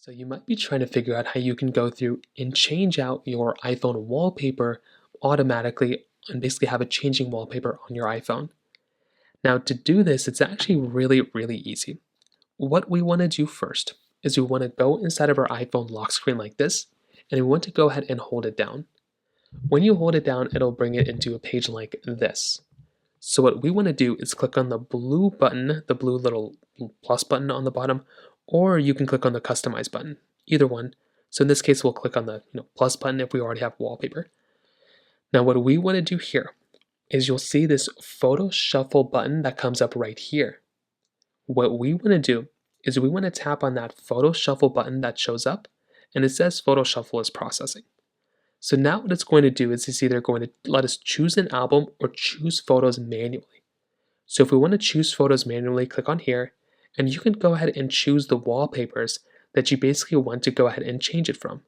So you might be trying to figure out how you can go through and change out your iPhone wallpaper automatically and basically have a changing wallpaper on your iPhone. Now to do this, it's actually really easy. What we want to do first is we want to go inside of our iPhone lock screen like this, and we want to go ahead and hold it down. When you hold it down, it'll bring it into a page like this. So what we want to do is click on the blue button, the blue little plus button on the bottom, or you can click on the customize button, either one. So in this case, we'll click on the plus button if we already have wallpaper. Now what we want to do here is you'll see this photo shuffle button that comes up right here. What we want to do is we want to tap on that photo shuffle button that shows up, and it says photo shuffle is processing. So now what it's going to do is it's either going to let us choose an album or choose photos manually. So if we want to choose photos manually, click on here, and you can go ahead and choose the wallpapers that you basically want to go ahead and change it from.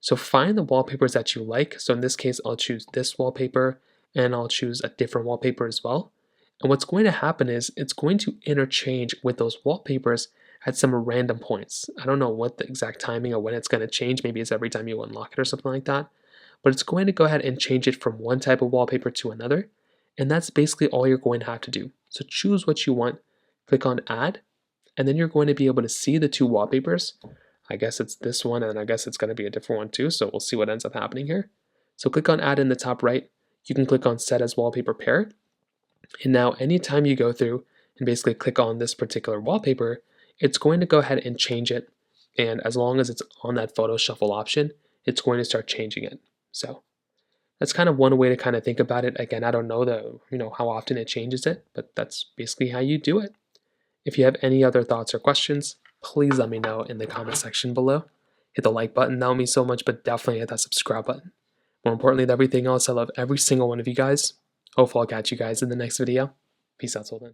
So find the wallpapers that you like. So in this case, I'll choose this wallpaper, and I'll choose a different wallpaper as well. And what's going to happen is it's going to interchange with those wallpapers at some random points. I don't know what the exact timing or when it's going to change. Maybe it's every time you unlock it or something like that. But it's going to go ahead and change it from one type of wallpaper to another. And that's basically all you're going to have to do. So choose what you want, click on add, and then you're going to be able to see the two wallpapers. I guess it's this one, and I guess it's going to be a different one too. So we'll see what ends up happening here. So click on add in the top right. You can click on set as wallpaper pair. And now anytime you go through and basically click on this particular wallpaper, it's going to go ahead and change it. And as long as it's on that photo shuffle option, it's going to start changing it. So that's kind of one way to kind of think about it. Again, I don't know how often it changes it, but that's basically how you do it. If you have any other thoughts or questions, please let me know in the comment section below. Hit the like button, that would mean so much, but definitely hit that subscribe button. More importantly than everything else, I love every single one of you guys. Hopefully I'll catch you guys in the next video. Peace out till then.